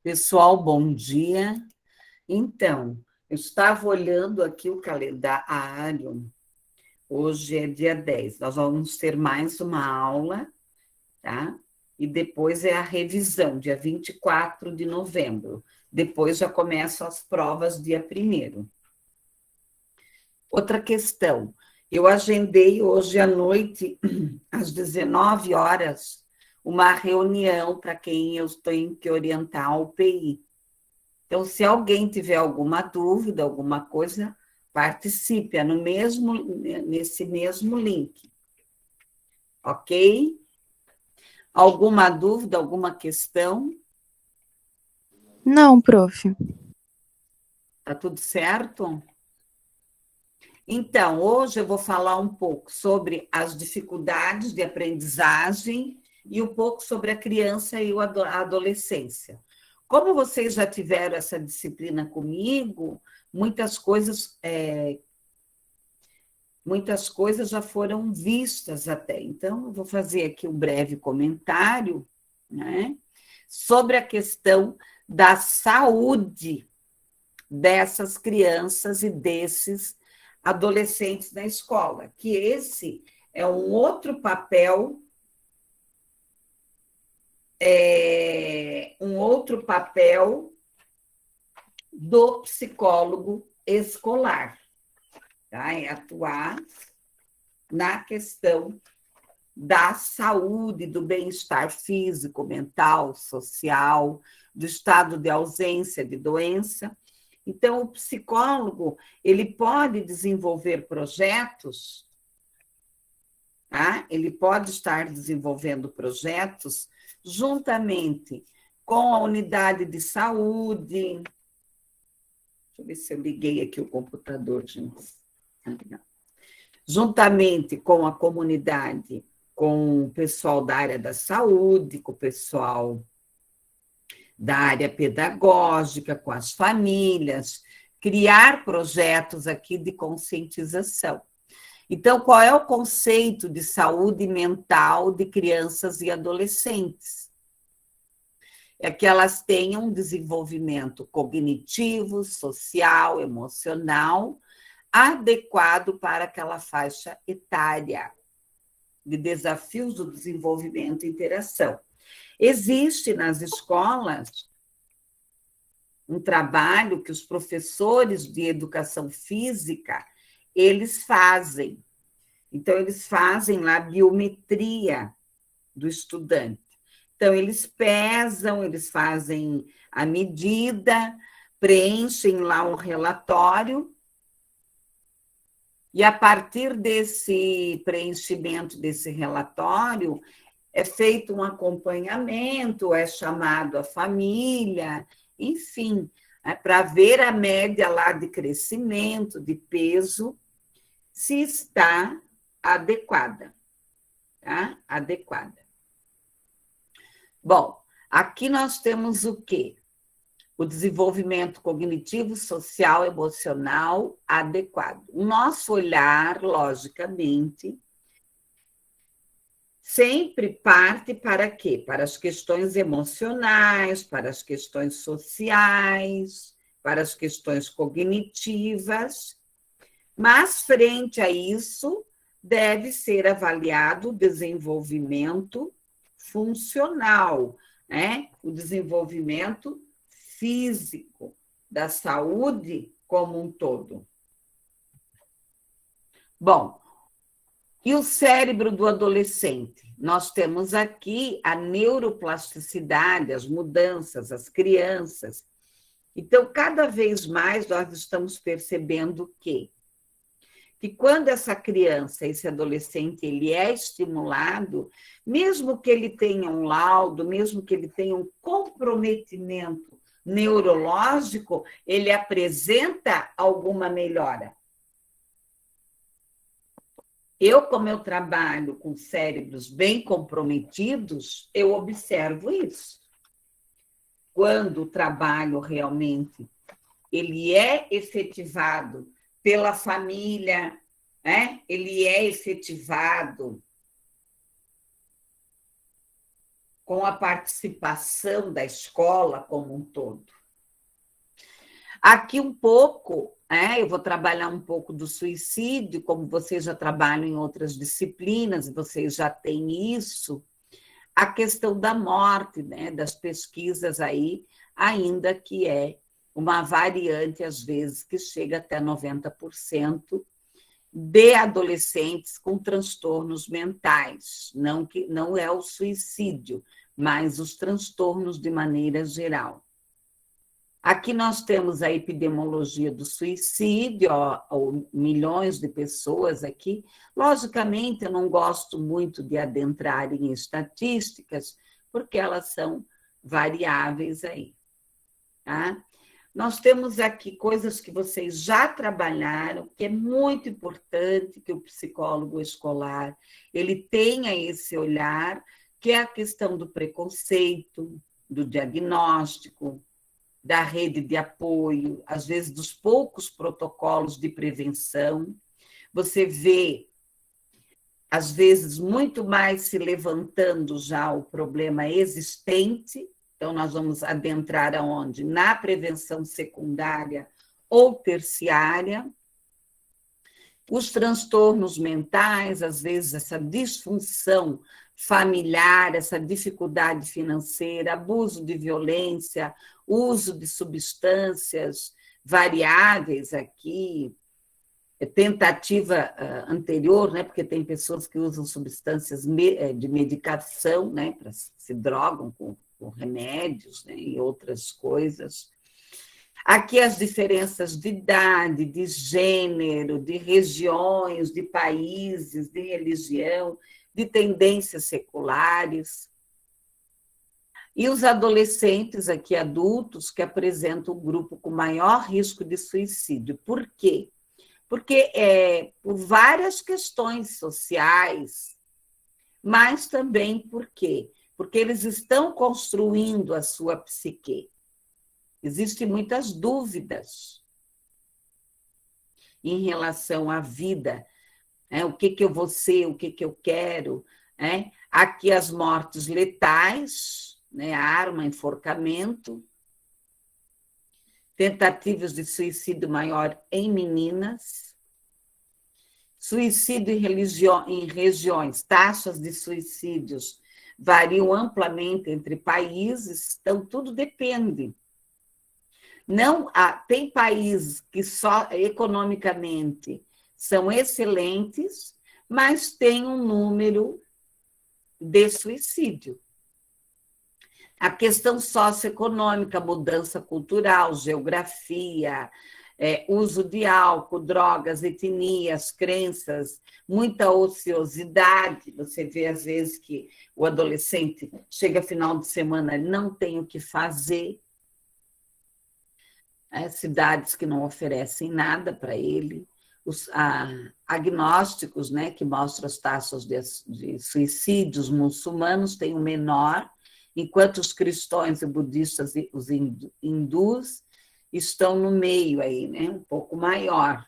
Pessoal, bom dia. Então, eu estava olhando aqui o calendário. Hoje é dia 10. Nós vamos ter mais uma aula, tá? E depois é a revisão, dia 24 de novembro. Depois já começam as provas, dia 1º. Outra questão, eu agendei hoje à noite, às 19 horas, uma reunião para quem eu tenho que orientar a UPI. Então, se alguém tiver alguma dúvida, alguma coisa, participe, é nesse mesmo link. Ok? Alguma dúvida, alguma questão? Não, prof. Tá tudo certo? Então, hoje eu vou falar um pouco sobre as dificuldades de aprendizagem e um pouco sobre a criança e a adolescência. Como vocês já tiveram essa disciplina comigo, muitas coisas já foram vistas até. Então, eu vou fazer aqui um breve comentário, né, sobre a questão da saúde dessas crianças e desses adolescentes na escola, que esse é um outro papel do psicólogo escolar, tá? É atuar na questão da saúde, do bem-estar físico, mental, social, do estado de ausência de doença. Então, o psicólogo, ele pode desenvolver projetos, tá? Ele pode estar desenvolvendo projetos juntamente com a unidade de saúde. Deixa eu ver se eu liguei aqui o computador, gente. Juntamente com a comunidade, com o pessoal da área da saúde, com o pessoal da área pedagógica, com as famílias, criar projetos aqui de conscientização. Então, qual é o conceito de saúde mental de crianças e adolescentes? É que elas tenham um desenvolvimento cognitivo, social, emocional, adequado para aquela faixa etária de desafios do desenvolvimento e interação. Existe nas escolas um trabalho que os professores de educação física, eles fazem. Então, eles fazem lá a biometria do estudante. Então, eles pesam, eles fazem a medida, preenchem lá um relatório, e a partir desse preenchimento desse relatório, é feito um acompanhamento, é chamado a família, enfim, para ver a média lá de crescimento, de peso, se está adequada, tá? Adequada. Bom, aqui nós temos o quê? O desenvolvimento cognitivo, social, emocional adequado. O nosso olhar, logicamente, sempre parte para quê? Para as questões emocionais, para as questões sociais, para as questões cognitivas, mas, frente a isso, deve ser avaliado o desenvolvimento funcional, né? O desenvolvimento físico, da saúde como um todo. Bom, e o cérebro do adolescente? Nós temos aqui a neuroplasticidade, as mudanças, as crianças. Então, cada vez mais nós estamos percebendo que quando essa criança, esse adolescente, ele é estimulado, mesmo que ele tenha um laudo, mesmo que ele tenha um comprometimento neurológico, ele apresenta alguma melhora. Eu, como eu trabalho com cérebros bem comprometidos, eu observo isso. Quando o trabalho realmente ele é efetivado pela família, né? Ele é efetivado com a participação da escola como um todo. Aqui um pouco, eu vou trabalhar um pouco do suicídio, como vocês já trabalham em outras disciplinas, vocês já têm isso, a questão da morte, né, das pesquisas aí, ainda que é uma variante, às vezes, que chega até 90% de adolescentes com transtornos mentais, não é o suicídio, mas os transtornos de maneira geral. Aqui nós temos a epidemiologia do suicídio, milhões de pessoas aqui. Logicamente, eu não gosto muito de adentrar em estatísticas, porque elas são variáveis aí. Tá? Nós temos aqui coisas que vocês já trabalharam, que é muito importante que o psicólogo escolar ele tenha esse olhar, que é a questão do preconceito, do diagnóstico, da rede de apoio, às vezes dos poucos protocolos de prevenção. Você vê, às vezes, muito mais se levantando já o problema existente. Então, nós vamos adentrar aonde? Na prevenção secundária ou terciária. Os transtornos mentais, às vezes, essa disfunção familiar, essa dificuldade financeira, abuso de violência, uso de substâncias variáveis aqui, tentativa anterior, né, porque tem pessoas que usam substâncias de medicação, né, para se drogam com remédios, né, e outras coisas. Aqui as diferenças de idade, de gênero, de regiões, de países, de religião, de tendências seculares. E os adolescentes, aqui adultos, que apresentam o grupo com maior risco de suicídio. Por quê? Porque por várias questões sociais, mas também por quê? Porque eles estão construindo a sua psique. Existem muitas dúvidas em relação à vida, o que eu vou ser, o que eu quero. Aqui as mortes letais, arma, enforcamento, tentativas de suicídio maior em meninas, suicídio em regiões, taxas de suicídios variam amplamente entre países, então tudo depende. Não, tem países que só economicamente são excelentes, mas tem um número de suicídio. A questão socioeconômica, mudança cultural, geografia, uso de álcool, drogas, etnias, crenças, muita ociosidade. Você vê, às vezes, que o adolescente chega final de semana, ele não tem o que fazer. Cidades que não oferecem nada para ele, os agnósticos, né, que mostram as taxas de suicídios muçulmanos têm o menor, enquanto os cristãos e budistas e os hindus estão no meio aí, né, um pouco maior.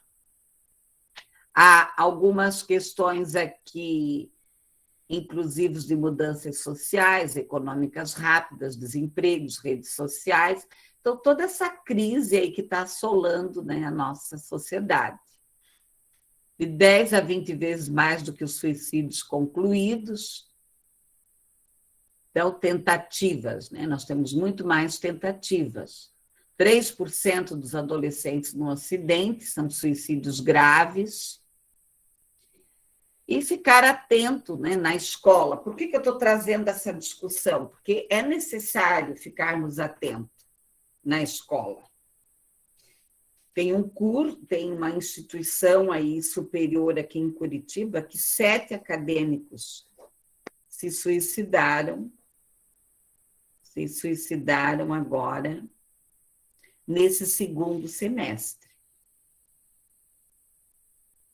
Há algumas questões aqui, inclusive de mudanças sociais, econômicas rápidas, desempregos, redes sociais. Então, toda essa crise aí que está assolando, né, a nossa sociedade. De 10 a 20 vezes mais do que os suicídios concluídos. Então, tentativas, né? Nós temos muito mais tentativas. 3% dos adolescentes no Ocidente são suicídios graves. E ficar atento, né, na escola. Por que eu estou trazendo essa discussão? Porque é necessário ficarmos atentos na escola. Tem tem uma instituição aí superior aqui em Curitiba que 7 acadêmicos se suicidaram agora nesse segundo semestre.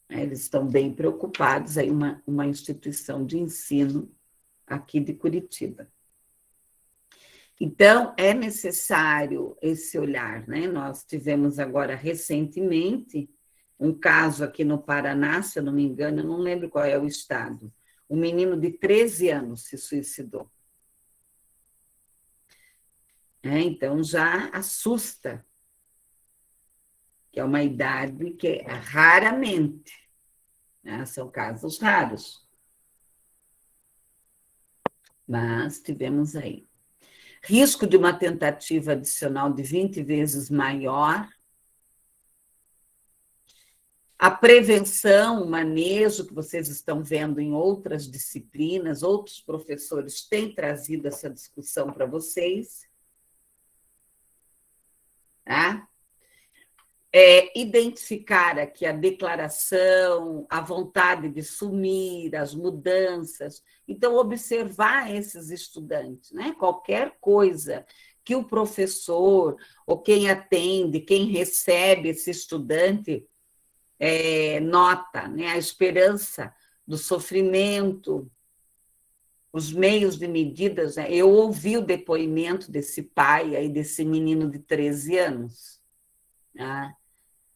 Eles estão bem preocupados, aí uma instituição de ensino aqui de Curitiba. Então, é necessário esse olhar, né? Nós tivemos agora, recentemente, um caso aqui no Paraná, se eu não me engano, eu não lembro qual é o estado, um menino de 13 anos se suicidou. Então, já assusta, que é uma idade que raramente, né? São casos raros, mas tivemos aí. Risco de uma tentativa adicional de 20 vezes maior. A prevenção, o manejo que vocês estão vendo em outras disciplinas, outros professores têm trazido essa discussão para vocês. Tá? Identificar aqui a declaração, a vontade de sumir, as mudanças. Então, observar esses estudantes, né? Qualquer coisa que o professor, ou quem atende, quem recebe esse estudante, nota, né? A esperança do sofrimento, os meios de medidas. Né? Eu ouvi o depoimento desse pai, aí, desse menino de 13 anos, né?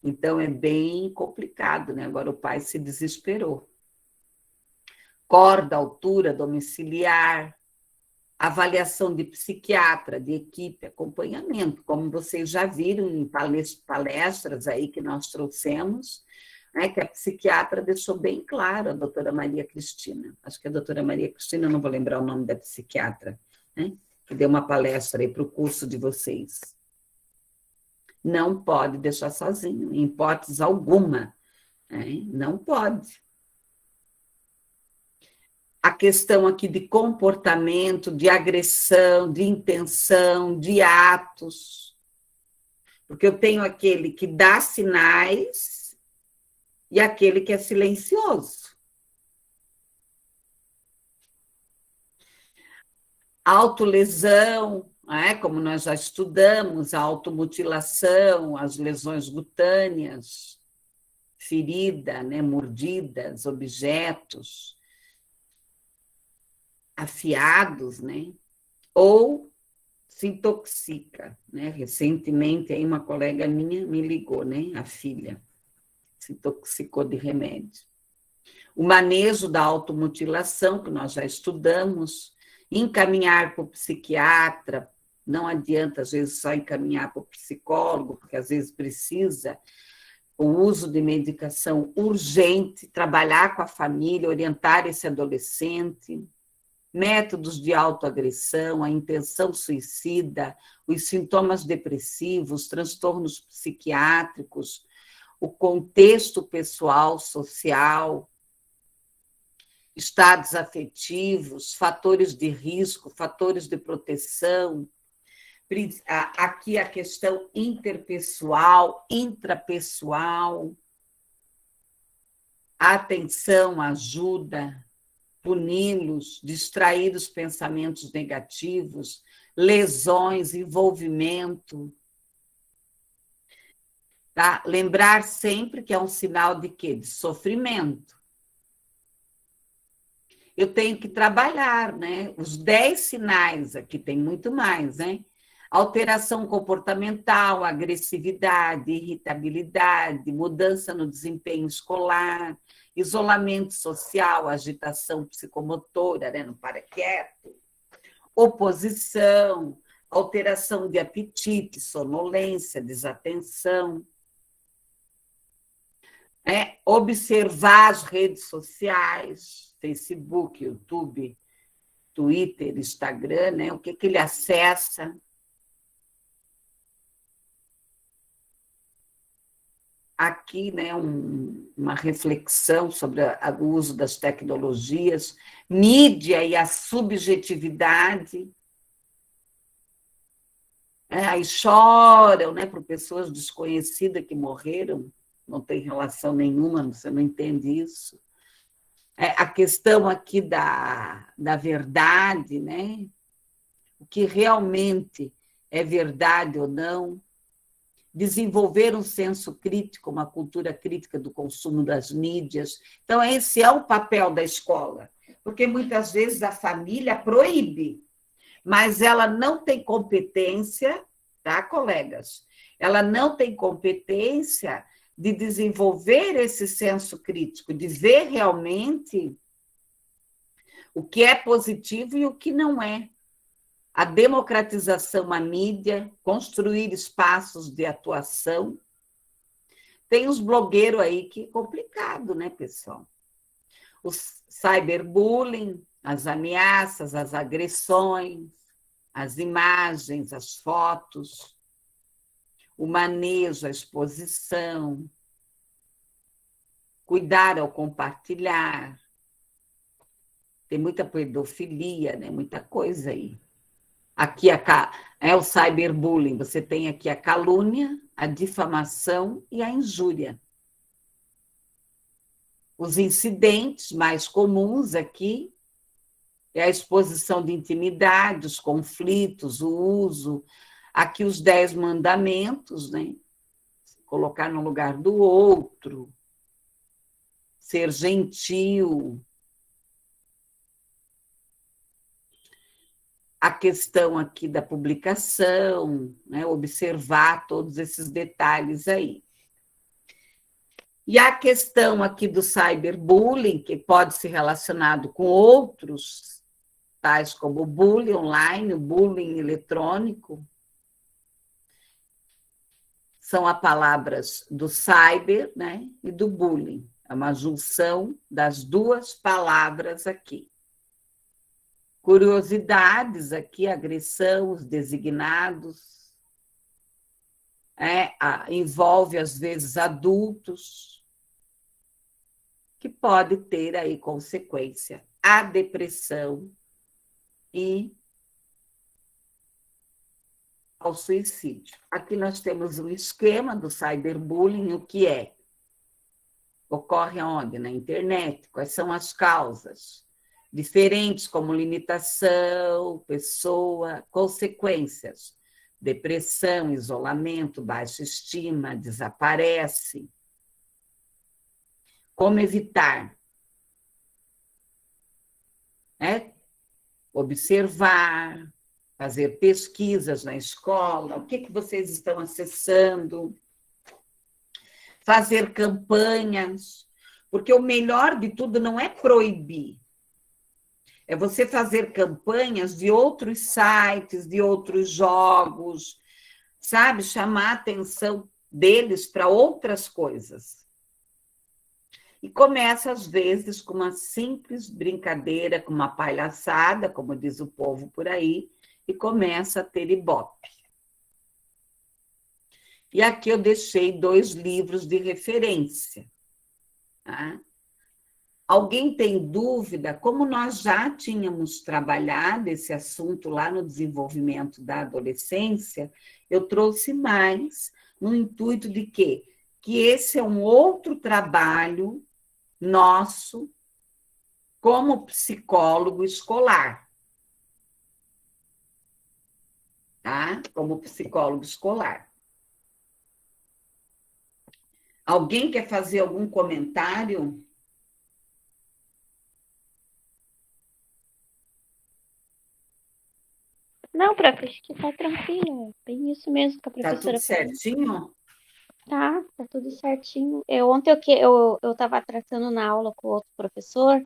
Então, é bem complicado, né? Agora o pai se desesperou. Corda, altura domiciliar, avaliação de psiquiatra, de equipe, acompanhamento, como vocês já viram em palestras aí que nós trouxemos, né, que a psiquiatra deixou bem claro, a doutora Maria Cristina. Acho que a doutora Maria Cristina, não vou lembrar o nome da psiquiatra, né, que deu uma palestra aí para o curso de vocês. Não pode deixar sozinho, em hipótese alguma. Né? Não pode. A questão aqui de comportamento, de agressão, de intenção, de atos. Porque eu tenho aquele que dá sinais e aquele que é silencioso. Autolesão, como nós já estudamos, a automutilação, as lesões cutâneas, ferida, né, mordidas, objetos afiados, né, ou se intoxica, né? Recentemente, aí uma colega minha me ligou, né, a filha se intoxicou de remédio. O manejo da automutilação, que nós já estudamos, encaminhar para o psiquiatra, não adianta, às vezes, só encaminhar para o psicólogo, porque às vezes precisa o uso de medicação urgente, trabalhar com a família, orientar esse adolescente, métodos de autoagressão, a intenção suicida, os sintomas depressivos, transtornos psiquiátricos, o contexto pessoal, social, estados afetivos, fatores de risco, fatores de proteção. Aqui a questão interpessoal, intrapessoal, atenção, ajuda, puni-los, distrair os pensamentos negativos, lesões, envolvimento. Tá? Lembrar sempre que é um sinal de quê? De sofrimento. Eu tenho que trabalhar, né? Os 10 sinais, aqui tem muito mais, né? Alteração comportamental, agressividade, irritabilidade, mudança no desempenho escolar, isolamento social, agitação psicomotora, né? Não para quieto, oposição, alteração de apetite, sonolência, desatenção. Observar as redes sociais, Facebook, YouTube, Twitter, Instagram, né? O que ele acessa. Aqui, né, uma reflexão sobre o uso das tecnologias, mídia e a subjetividade. Aí choram, né, por pessoas desconhecidas que morreram, não tem relação nenhuma, você não entende isso. A questão aqui da verdade, né? O que realmente é verdade ou não. Desenvolver um senso crítico, uma cultura crítica do consumo das mídias. Então, esse é o papel da escola, porque muitas vezes a família proíbe, mas ela não tem competência, tá, colegas? Ela não tem competência de desenvolver esse senso crítico, de ver realmente o que é positivo e o que não é. a democratização à mídia, construir espaços de atuação. Tem os blogueiros aí que é complicado, né, pessoal? O cyberbullying, as ameaças, as agressões, as imagens, as fotos, o manejo, a exposição, cuidar ao compartilhar. Tem muita pedofilia, né? Muita coisa aí. Aqui é o cyberbullying, você tem aqui a calúnia, a difamação e a injúria. Os incidentes mais comuns aqui é a exposição de intimidade, os conflitos, o uso, aqui os 10 mandamentos, né? Colocar no lugar do outro, ser gentil. A questão aqui da publicação, né? Observar todos esses detalhes aí. E a questão aqui do cyberbullying, que pode ser relacionado com outros, tais como o bullying online, o bullying eletrônico, são as palavras do cyber, né, e do bullying. É uma junção das duas palavras aqui. Curiosidades aqui, agressão, os designados, envolve, às vezes, adultos, que pode ter aí consequência a depressão e ao suicídio. Aqui nós temos um esquema do cyberbullying, o que é? Ocorre onde? Na internet. Quais são as causas? Diferentes como limitação, pessoa, consequências. Depressão, isolamento, baixa estima, desaparece. Como evitar? Observar, fazer pesquisas na escola, o que vocês estão acessando, fazer campanhas, porque o melhor de tudo não é proibir, é você fazer campanhas de outros sites, de outros jogos, sabe? Chamar a atenção deles para outras coisas. E começa, às vezes, com uma simples brincadeira, com uma palhaçada, como diz o povo por aí, e começa a ter ibope. E aqui eu deixei 2 livros de referência. Tá? Alguém tem dúvida? Como nós já tínhamos trabalhado esse assunto lá no desenvolvimento da adolescência, eu trouxe mais no intuito de quê? Que esse é um outro trabalho nosso como psicólogo escolar. Tá? Como psicólogo escolar. Alguém quer fazer algum comentário? Não, prof, acho que tá tranquilo. É bem isso mesmo que a Tá professora tudo certinho? Tá tudo certinho. Ontem eu tava tratando na aula com outro professor,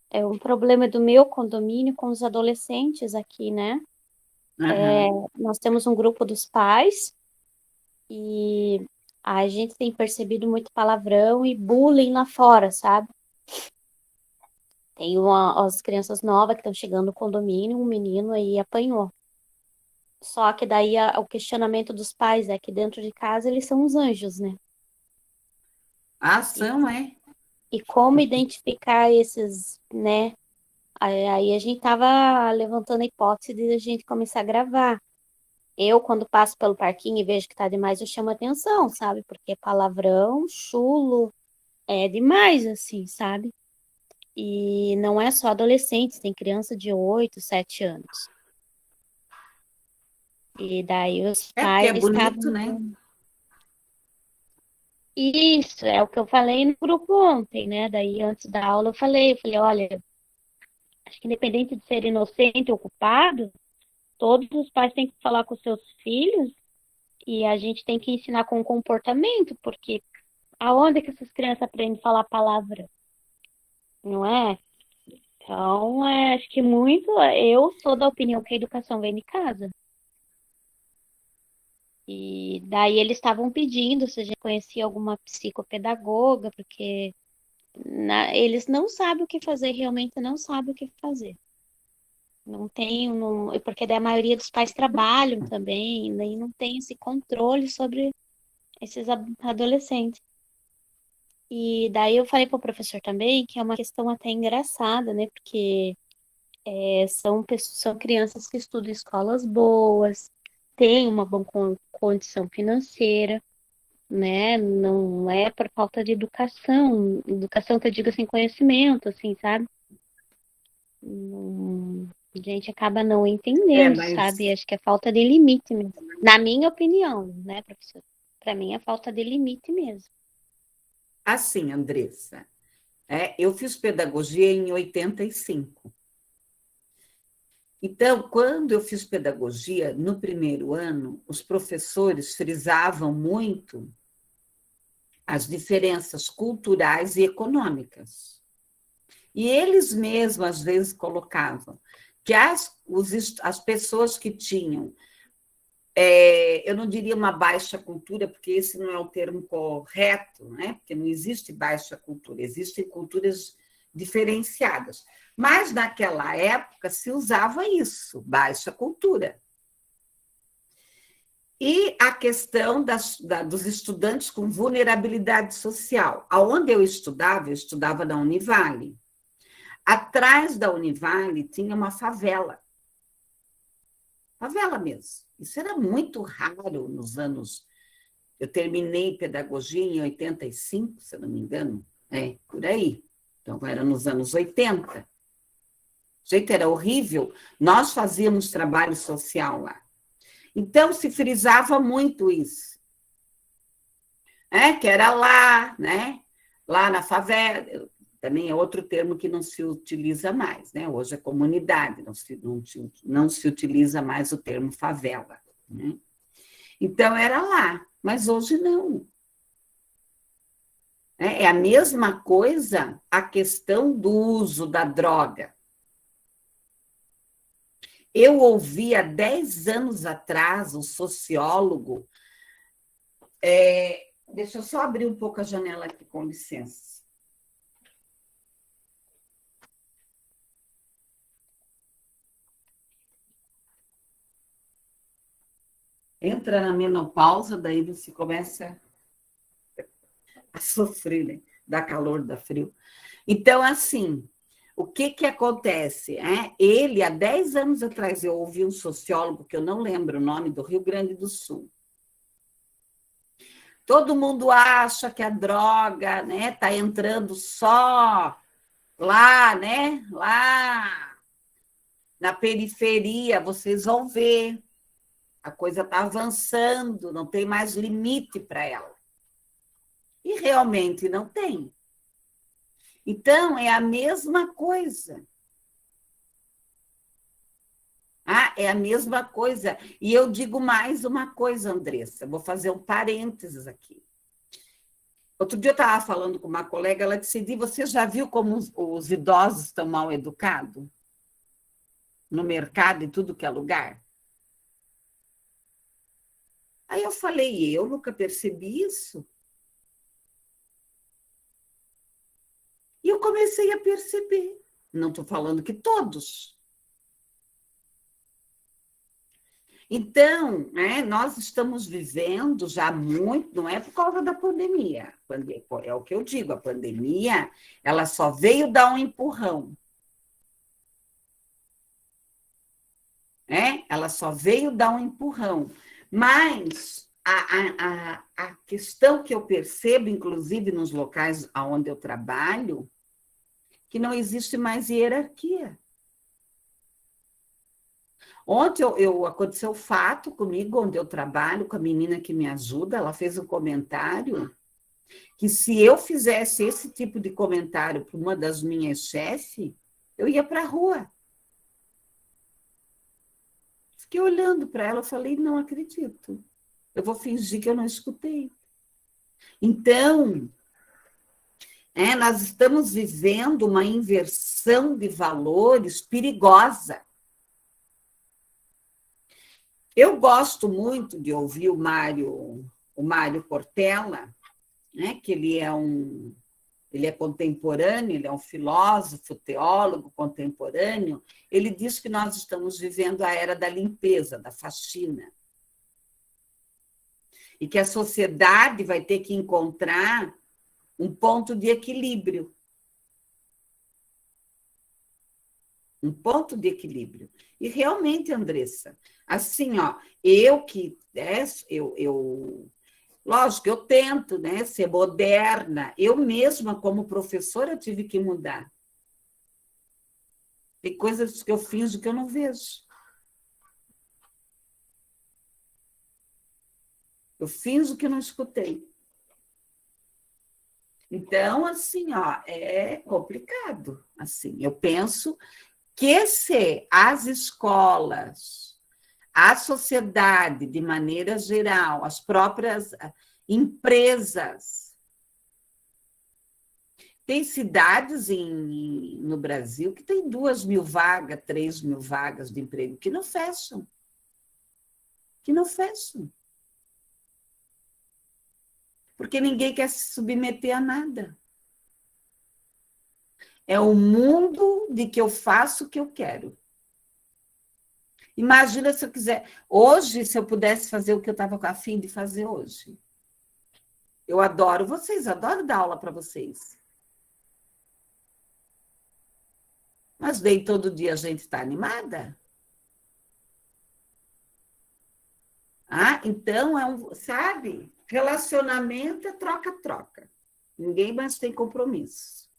é um problema do meu condomínio com os adolescentes aqui, né? Uhum. Nós temos um grupo dos pais e a gente tem percebido muito palavrão e bullying lá fora, sabe? Tem as crianças novas que estão chegando no condomínio, um menino aí apanhou. Só que daí o questionamento dos pais é que dentro de casa eles são os anjos, né? A E, ação é. e como identificar esses, né? Aí a gente tava levantando a hipótese de a gente começar a gravar. Eu, quando passo pelo parquinho e vejo que tá demais, eu chamo atenção, sabe? Porque palavrão, chulo, é demais, assim, sabe? E não é só adolescentes, tem criança de 8, 7 anos. E daí os É porque pais é bonito, estavam. né? Isso, é o que eu falei no grupo ontem, né? Daí antes da aula eu falei, olha, acho que independente de ser inocente ou culpado, todos os pais têm que falar com seus filhos e a gente tem que ensinar com comportamento, porque aonde que essas crianças aprendem a falar a palavra? Não é? Então, acho que muito, eu sou da opinião que a educação vem de casa. E daí eles estavam pedindo se a gente conhecia alguma psicopedagoga, porque eles não sabem o que fazer, realmente não sabem o que fazer. Não tem, não, porque daí a maioria dos pais trabalham também, daí não tem esse controle sobre esses adolescentes. E daí eu falei para o professor também que é uma questão até engraçada, né? Porque são crianças que estudam em escolas boas, têm uma boa condição financeira, né? Não é por falta de educação que eu digo assim, conhecimento, assim, sabe? A gente acaba não entendendo, Mas sabe? Acho que é falta de limite mesmo. Na minha opinião, né, professor? Para mim é falta de limite mesmo. assim, Andressa, eu fiz pedagogia em 85. Então, quando eu fiz pedagogia, no primeiro ano, os professores frisavam muito as diferenças culturais e econômicas. E eles mesmos, às vezes, colocavam que as pessoas que tinham, eu não diria uma baixa cultura, porque esse não é o termo correto, né? Porque não existe baixa cultura, existem culturas diferenciadas. Mas, naquela época, se usava isso, baixa cultura. E a questão dos estudantes com vulnerabilidade social. Aonde eu estudava na Univale. Atrás da Univale tinha uma favela mesmo. Isso era muito raro nos anos. Eu terminei pedagogia em 85, se eu não me engano, por aí. Então, era nos anos 80. Gente, era horrível. Nós fazíamos trabalho social lá. Então, se frisava muito isso. Que era lá, né? Lá na favela, também é outro termo que não se utiliza mais, né? Hoje é comunidade, não se utiliza mais o termo favela. Né? Então, era lá, mas hoje não. É a mesma coisa a questão do uso da droga. Eu ouvi há 10 anos atrás um sociólogo. Deixa eu só abrir um pouco a janela aqui, com licença. Entra na menopausa, daí você começa a sofrer, né? Dá calor, dá frio. Então, assim, o que acontece? Ele, há 10 anos atrás, eu ouvi um sociólogo, que eu não lembro o nome, do Rio Grande do Sul. Todo mundo acha que a droga está entrando só lá, né? Lá na periferia, vocês vão ver. A coisa está avançando, não tem mais limite para ela. E realmente não tem. Então, é a mesma coisa. É a mesma coisa. E eu digo mais uma coisa, Andressa, vou fazer um parênteses aqui. Outro dia eu estava falando com uma colega, ela disse: você já viu como os idosos estão mal educados? No mercado, em tudo que é lugar? Aí eu falei: eu nunca percebi isso. E eu comecei a perceber. Não estou falando que todos. Então, nós estamos vivendo já muito, não é por causa da pandemia. É o que eu digo, a pandemia, ela só veio dar um empurrão. Ela só veio dar um empurrão. Mas a questão que eu percebo, inclusive nos locais onde eu trabalho, que não existe mais hierarquia. Ontem aconteceu um fato comigo, onde eu trabalho, com a menina que me ajuda, ela fez um comentário que, se eu fizesse esse tipo de comentário para uma das minhas chefes, eu ia para a rua. Fiquei olhando para ela, falei: não acredito. Eu vou fingir que eu não escutei. Então, Nós estamos vivendo uma inversão de valores perigosa. Eu gosto muito de ouvir o Mário Cortella, né, que ele é contemporâneo, ele é um filósofo, teólogo contemporâneo. Ele diz que nós estamos vivendo a era da limpeza, da faxina. E que a sociedade vai ter que encontrar um ponto de equilíbrio. Um ponto de equilíbrio. E realmente, Andressa, assim, ó, lógico, eu tento, né, ser moderna. Eu mesma, como professora, tive que mudar. Tem coisas que eu finjo que eu não vejo. Eu finjo que não escutei. Então, assim, ó, é complicado. Assim, eu penso que se as escolas, a sociedade, de maneira geral, as próprias empresas. Tem cidades no Brasil que tem 2.000 vagas, 3.000 vagas de emprego que não fecham. Que não fecham. Porque ninguém quer se submeter a nada. É o mundo de que eu faço o que eu quero. Imagina se eu quiser. Hoje, se eu pudesse fazer o que eu estava a fim de fazer hoje. Eu adoro vocês, adoro dar aula para vocês. Mas nem todo dia a gente está animada. Então, sabe? Relacionamento é troca-troca. Ninguém mais tem compromisso.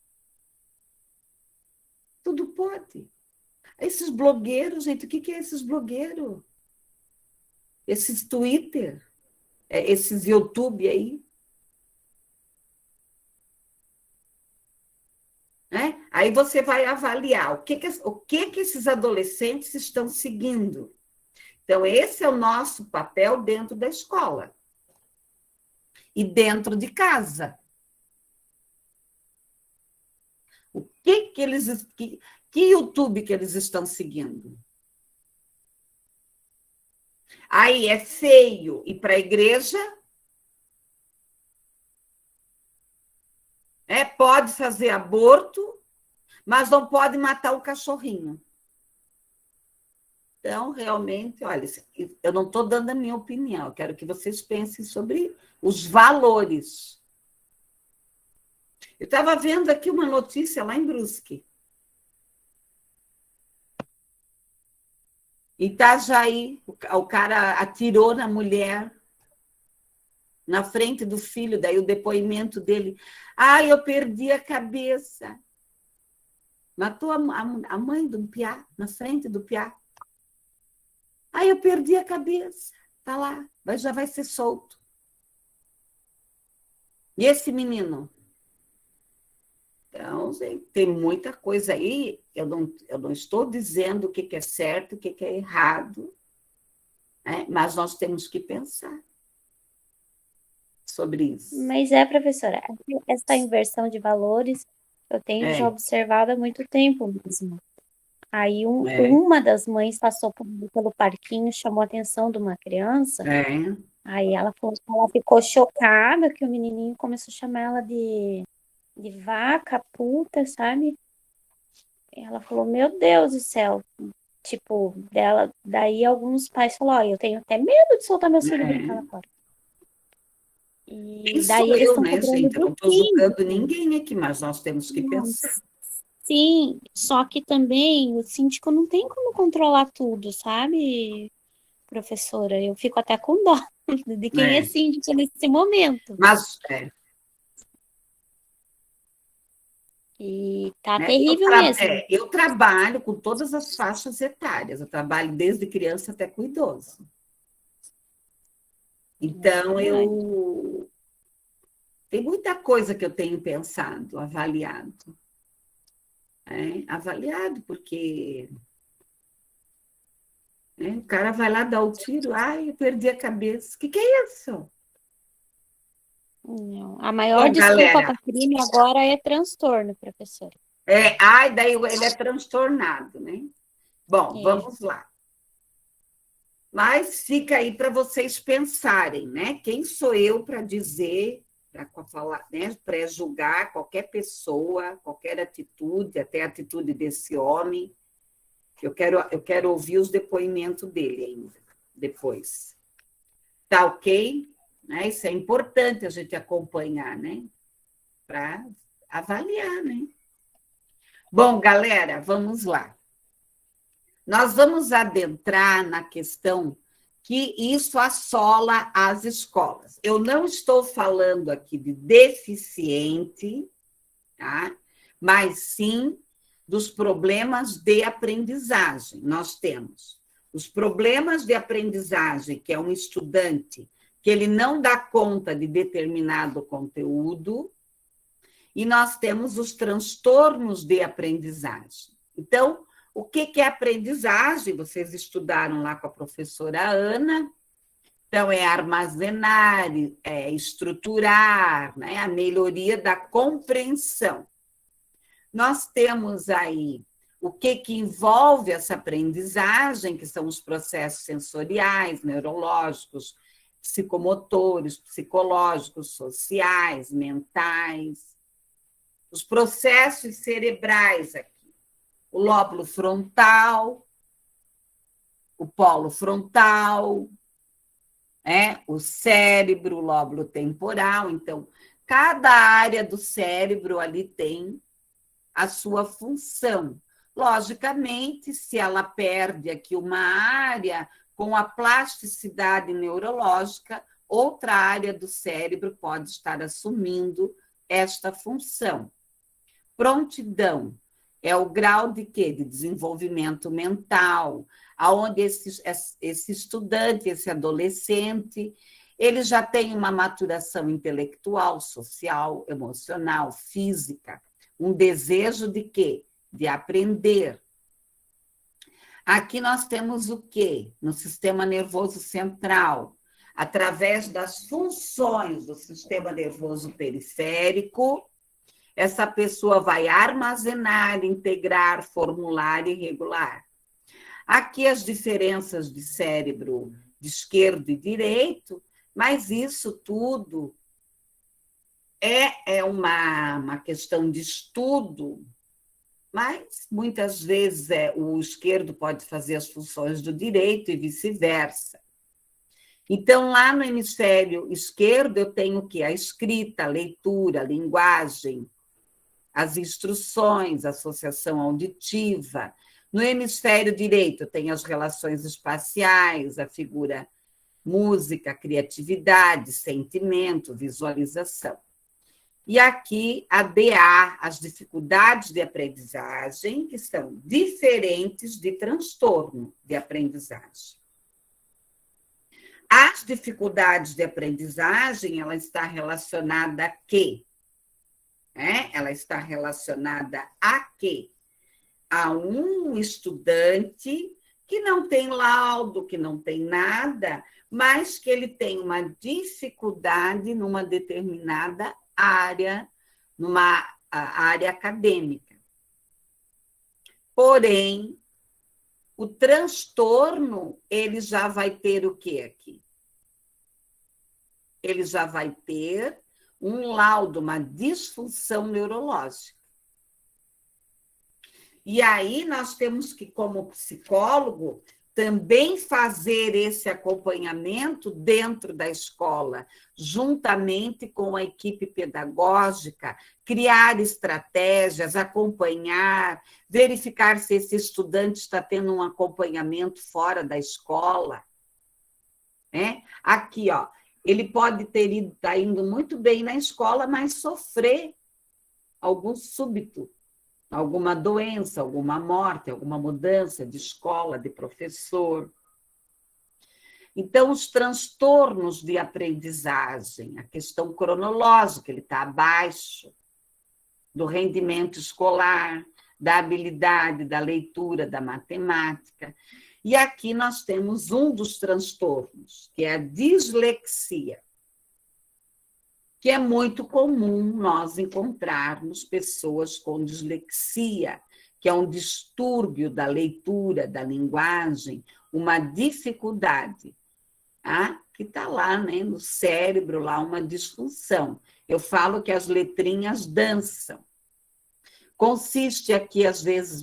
Tudo pode. Esses blogueiros, gente, o que é esses blogueiros? Esses Twitter, esses YouTube aí. Né? Aí você vai avaliar o que esses adolescentes estão seguindo. Então, esse é o nosso papel dentro da escola e dentro de casa. O que YouTube que eles estão seguindo? Aí é feio ir para a igreja, pode fazer aborto, mas não pode matar o cachorrinho. Então, realmente, olha, eu não estou dando a minha opinião, eu quero que vocês pensem sobre os valores. Eu estava vendo aqui uma notícia lá em Brusque. Em Itajaí, o cara atirou na mulher, na frente do filho, daí o depoimento dele. Eu perdi a cabeça. Matou a mãe do piá, na frente do piá. Eu perdi a cabeça. Está lá, mas já vai ser solto. E esse menino? Então, tem muita coisa aí. Eu não estou dizendo o que é certo, o que é errado, né? Mas nós temos que pensar sobre isso. Mas, professora, essa inversão de valores eu tenho já É, observado há muito tempo mesmo. Aí é, uma das mães passou pelo parquinho, chamou a atenção de uma criança. é. Aí ela falou que ela ficou chocada que o menininho começou a chamar ela de vaca, puta, sabe? E ela falou, meu Deus do céu. Tipo, daí alguns pais falaram, ó, eu tenho até medo de soltar meu filho brincar lá fora. Quem E sou daí eles eu, estão né, cobrando gente? Eu do não estou julgando síndico. ninguém aqui, mas nós temos que pensar. Sim, só que também o síndico não tem como controlar tudo, sabe, professora? Eu fico até com dó de quem é Né? síndico nesse momento. Mas E tá né, terrível mesmo. eu trabalho com todas as faixas etárias, eu trabalho desde criança até com idoso. É Então, verdade. tem muita coisa que eu tenho pensado, avaliado. Avaliado, porque o cara vai lá dar o tiro, eu perdi a cabeça. O que é isso? Não. A maior Bom, desculpa galera, para crime agora é transtorno, professora. daí ele é transtornado, né? Bom, É. vamos lá. Mas fica aí para vocês pensarem, né? Quem sou eu para dizer, para falar, né? Pré-julgar qualquer pessoa, qualquer atitude, até a atitude desse homem. Eu quero ouvir os depoimentos dele ainda, depois. Tá ok? Né? Isso é importante a gente acompanhar, né? Para avaliar, né? Bom, galera, vamos lá. Nós vamos adentrar na questão que isso assola as escolas. Eu não estou falando aqui de deficiente, tá? Mas sim dos problemas de aprendizagem. Nós temos os problemas de aprendizagem, que é um estudante que ele não dá conta de determinado conteúdo, e nós temos os transtornos de aprendizagem. Então, o que é aprendizagem? Vocês estudaram lá com a professora Ana. Então, é armazenar, é estruturar, né? A melhoria da compreensão. Nós temos aí o que envolve essa aprendizagem, que são os processos sensoriais, neurológicos, psicomotores, psicológicos, sociais, mentais, os processos cerebrais aqui, o lóbulo frontal, o polo frontal, o cérebro, o lóbulo temporal. Então, cada área do cérebro ali tem a sua função. Logicamente, se ela perde aqui uma área, com a plasticidade neurológica, outra área do cérebro pode estar assumindo esta função. Prontidão é o grau de quê? De desenvolvimento mental, aonde esse estudante, esse adolescente, ele já tem uma maturação intelectual, social, emocional, física, um desejo de quê? De aprender. Aqui nós temos o quê? No sistema nervoso central, através das funções do sistema nervoso periférico, essa pessoa vai armazenar, integrar, formular e regular. Aqui as diferenças de cérebro de esquerdo e direito, mas isso tudo é uma questão de estudo, mas muitas vezes o esquerdo pode fazer as funções do direito e vice-versa. Então, lá no hemisfério esquerdo, eu tenho o quê? A escrita, a leitura, a linguagem, as instruções, a associação auditiva. No hemisfério direito, tem as relações espaciais, a figura música, criatividade, sentimento, visualização. E aqui a DA, as dificuldades de aprendizagem, que são diferentes de transtorno de aprendizagem. As dificuldades de aprendizagem, ela está relacionada a quê? Ela está relacionada a quê? A um estudante que não tem laudo, que não tem nada, mas que ele tem uma dificuldade numa determinada área, numa área acadêmica. Porém, o transtorno, ele já vai ter o quê aqui? Ele já vai ter um laudo, uma disfunção neurológica. E aí nós temos que, como psicólogo, também fazer esse acompanhamento dentro da escola, juntamente com a equipe pedagógica, criar estratégias, acompanhar, verificar se esse estudante está tendo um acompanhamento fora da escola. Aqui, ó, ele pode estar indo muito bem na escola, mas sofrer algum súbito, alguma doença, alguma morte, alguma mudança de escola, de professor. Então, os transtornos de aprendizagem, a questão cronológica, ele está abaixo do rendimento escolar, da habilidade, da leitura, da matemática. E aqui nós temos um dos transtornos, que é a dislexia. que é muito comum nós encontrarmos pessoas com dislexia, que é um distúrbio da leitura, da linguagem, uma dificuldade, tá? Que está lá, né, no cérebro, lá uma disfunção. Eu falo que as letrinhas dançam. Consiste aqui, às vezes,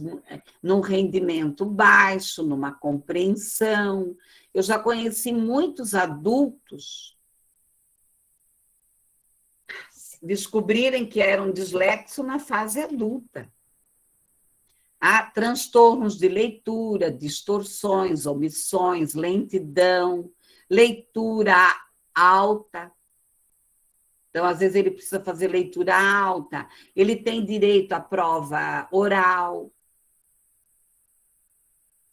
num rendimento baixo, numa compreensão. Eu já conheci muitos adultos descobrirem que eram dislexos na fase adulta. Há transtornos de leitura, distorções, omissões, lentidão, leitura alta. Então, às vezes, ele precisa fazer leitura alta, ele tem direito à prova oral.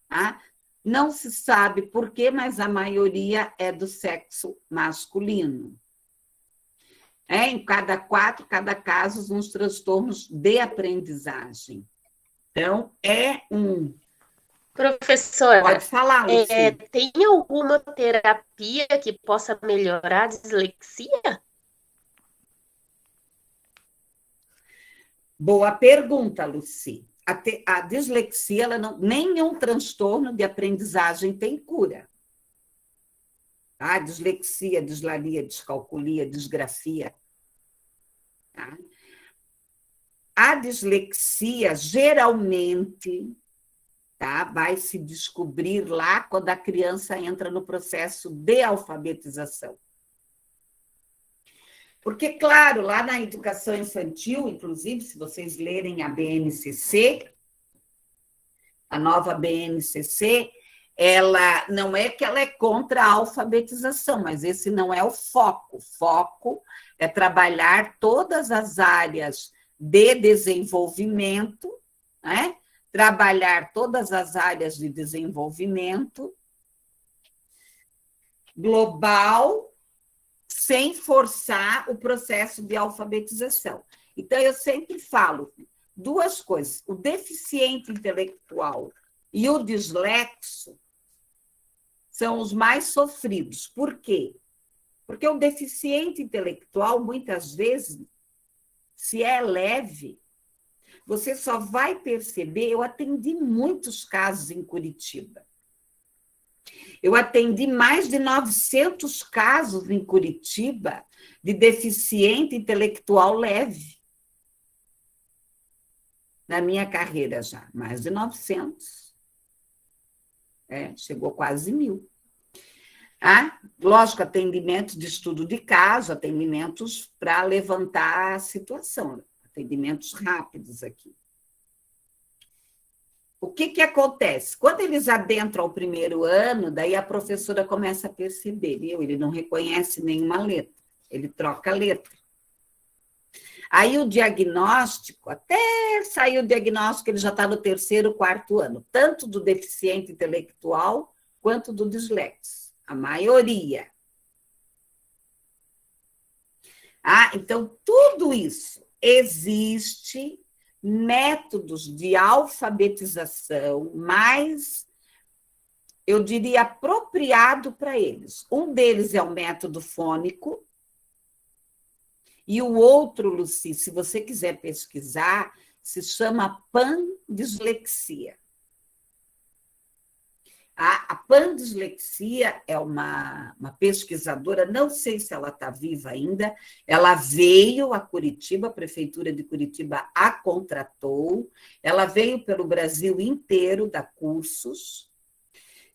Tá? Não se sabe por quê, mas a maioria é do sexo masculino. Em cada casos, uns transtornos de aprendizagem. Então, é um... Professora, Pode falar, Luci. tem alguma terapia que possa melhorar a dislexia? Boa pergunta, Luci. A dislexia, ela não, nenhum transtorno de aprendizagem tem cura. Tá? Dislexia, dislalia, descalculia, disgrafia. Tá? A dislexia, geralmente, tá, vai se descobrir lá quando a criança entra no processo de alfabetização. Porque, claro, lá na educação infantil, inclusive, se vocês lerem a BNCC, a nova BNCC, ela não é que ela é contra a alfabetização, mas esse não é o foco. O foco é trabalhar todas as áreas de desenvolvimento, né? Trabalhar todas as áreas de desenvolvimento global, sem forçar o processo de alfabetização. Então, eu sempre falo duas coisas: o deficiente intelectual e o dislexo são os mais sofridos. Por quê? Porque o deficiente intelectual, muitas vezes, se é leve, você só vai perceber. Eu atendi muitos casos em Curitiba. Eu atendi mais de 900 casos em Curitiba de deficiente intelectual leve. Na minha carreira já, mais de 900. Chegou quase 1.000. Lógico, atendimentos de estudo de caso, atendimentos para levantar a situação, atendimentos rápidos aqui. O que acontece? Quando eles adentram ao primeiro ano, daí a professora começa a perceber, viu? Ele não reconhece nenhuma letra, ele troca a letra. Aí o diagnóstico, até sair o diagnóstico, ele já está no 3º, 4º ano, tanto do deficiente intelectual quanto do dislexo, a maioria. Então, tudo isso existe métodos de alfabetização mais, eu diria, apropriado para eles. Um deles é o método fônico, e o outro, Luci, se você quiser pesquisar, se chama pandislexia. A pandislexia é uma pesquisadora, não sei se ela está viva ainda, ela veio a Curitiba, a Prefeitura de Curitiba a contratou, ela veio pelo Brasil inteiro dar cursos.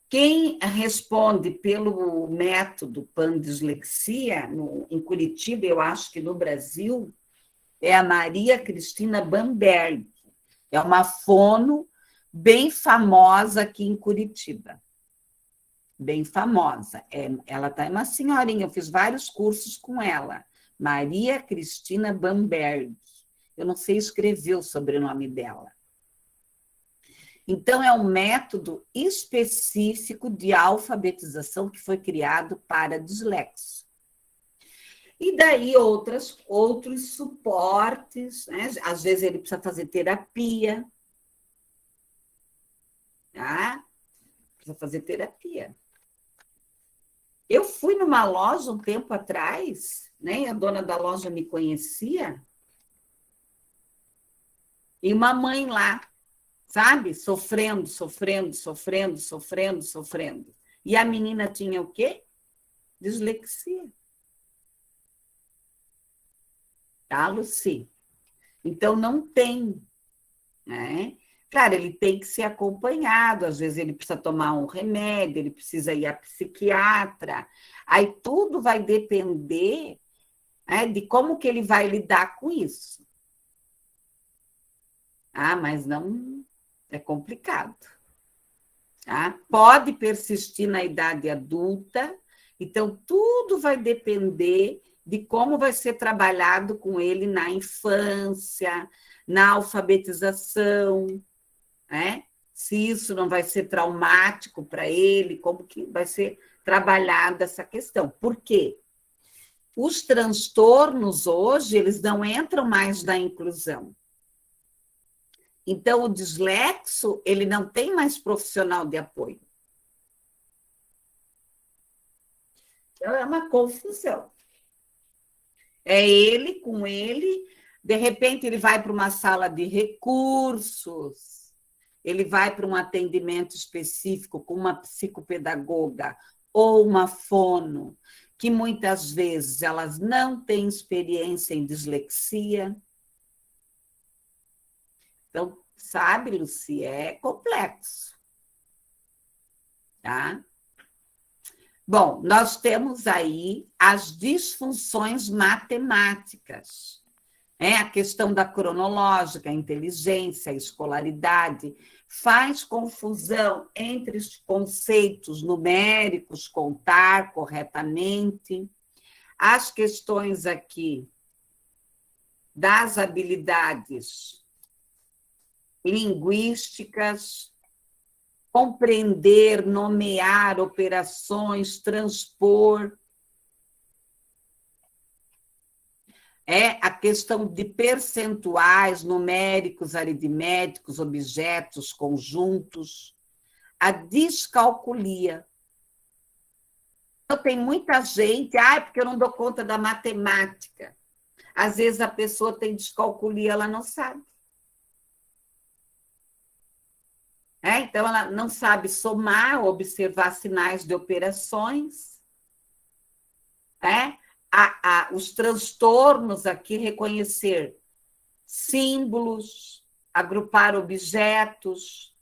Quem responde pelo método pandislexia em Curitiba, eu acho que no Brasil, é a Maria Cristina Bamberg, é uma fono bem famosa aqui em Curitiba. Bem famosa. Ela tá uma senhorinha, eu fiz vários cursos com ela. Maria Cristina Bamberg. Eu não sei escrever o sobrenome dela. Então, é um método específico de alfabetização que foi criado para dislexo. E daí outros suportes, né? Às vezes ele precisa fazer terapia, tá? Precisa fazer terapia. Eu fui numa loja um tempo atrás, né? A dona da loja me conhecia. E uma mãe lá, sabe? Sofrendo, sofrendo, sofrendo, sofrendo, sofrendo. E a menina tinha o quê? Dislexia. Tá, Luci? Então, não tem, né? Claro, ele tem que ser acompanhado, às vezes ele precisa tomar um remédio, ele precisa ir à psiquiatra. Aí tudo vai depender, né, de como que ele vai lidar com isso. Ah, mas não é complicado. Tá? Pode persistir na idade adulta, então tudo vai depender de como vai ser trabalhado com ele na infância, na alfabetização, né? Se isso não vai ser traumático para ele, como que vai ser trabalhada essa questão. Por quê? Os transtornos hoje, eles não entram mais na inclusão. Então, o dislexo, ele não tem mais profissional de apoio. Então, é uma confusão. É ele com ele, de repente ele vai para uma sala de recursos, ele vai para um atendimento específico com uma psicopedagoga ou uma fono, que muitas vezes elas não têm experiência em dislexia. Então, sabe, Luci, é complexo. Tá? Bom, nós temos aí as disfunções matemáticas. A questão da cronológica, a inteligência, a escolaridade, faz confusão entre os conceitos numéricos, contar corretamente, as questões aqui das habilidades linguísticas, compreender, nomear operações, transpor. A questão de percentuais numéricos, aritméticos, objetos, conjuntos, a descalculia. Então, tem muita gente, porque eu não dou conta da matemática. Às vezes a pessoa tem descalculia, ela não sabe. Então, ela não sabe somar, observar sinais de operações. Os transtornos aqui, reconhecer símbolos, agrupar objetos.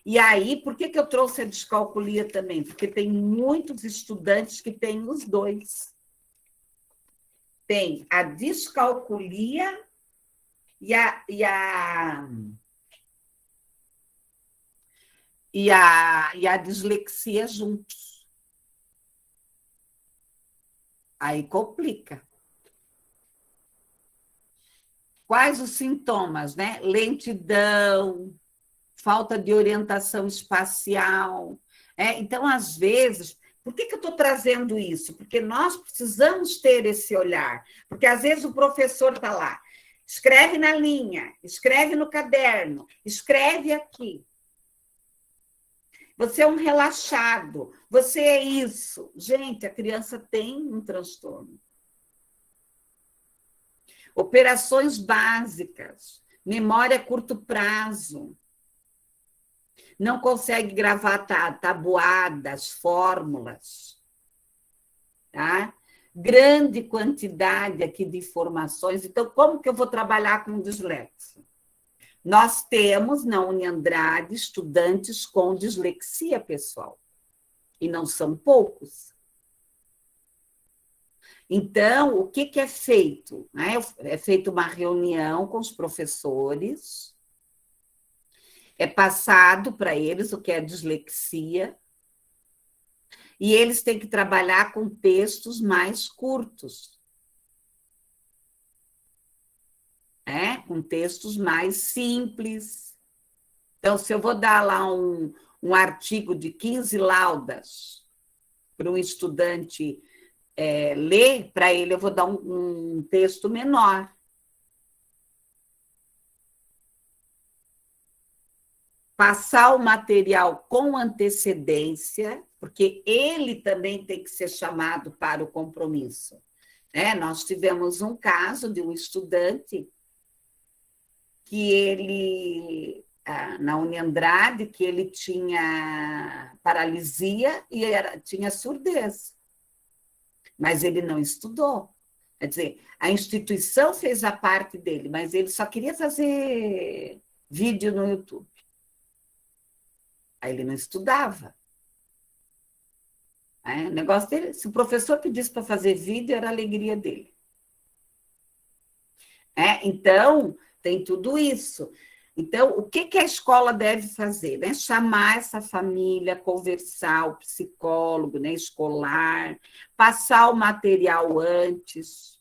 E aí, por que eu trouxe a descalculia também? Porque tem muitos estudantes que têm os dois. Tem a descalculia e a dislexia juntos. Aí complica. Quais os sintomas, né? Lentidão, falta de orientação espacial. Então, às vezes, por que eu estou trazendo isso? Porque nós precisamos ter esse olhar. Porque, às vezes, o professor está lá, escreve na linha, escreve no caderno, escreve aqui. Você é um relaxado, você é isso. Gente, a criança tem um transtorno. Operações básicas, memória a curto prazo. Não consegue gravar tabuadas, fórmulas. Tá? Grande quantidade aqui de informações. Então, como que eu vou trabalhar com dislexia? Nós temos, na Uniandrade, estudantes com dislexia, pessoal. E não são poucos. Então, o que é feito? É feita uma reunião com os professores, é passado para eles o que é dislexia, e eles têm que trabalhar com textos mais curtos. Com textos mais simples. Então, se eu vou dar lá um artigo de 15 laudas para um estudante ler, para ele eu vou dar um texto menor. Passar o material com antecedência, porque ele também tem que ser chamado para o compromisso. Nós tivemos um caso de um estudante que ele, na Uniandrade, que ele tinha paralisia e tinha surdez, mas ele não estudou. Quer dizer, a instituição fez a parte dele, mas ele só queria fazer vídeo no YouTube. Aí ele não estudava. O negócio dele, se o professor pedisse para fazer vídeo, era a alegria dele. Então, tem tudo isso. Então, o que a escola deve fazer? Chamar essa família, conversar, o psicólogo escolar, passar o material antes,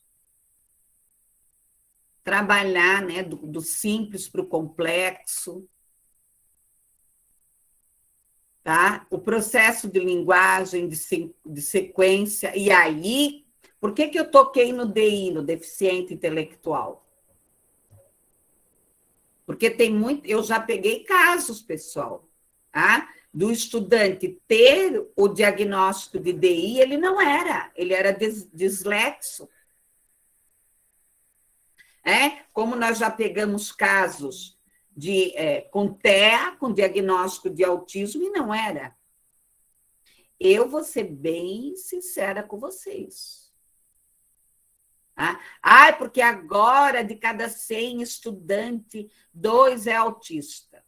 trabalhar do simples para o complexo. Tá? O processo de linguagem, de sequência. E aí, por que eu toquei no DI, no deficiente intelectual? Porque tem muito. Eu já peguei casos, pessoal, tá? Do estudante ter o diagnóstico de DI, ele não era, ele era dislexo. Como nós já pegamos casos com TEA, com diagnóstico de autismo, e não era. Eu vou ser bem sincera com vocês. Porque agora, de cada 100 estudantes, 2 é autista.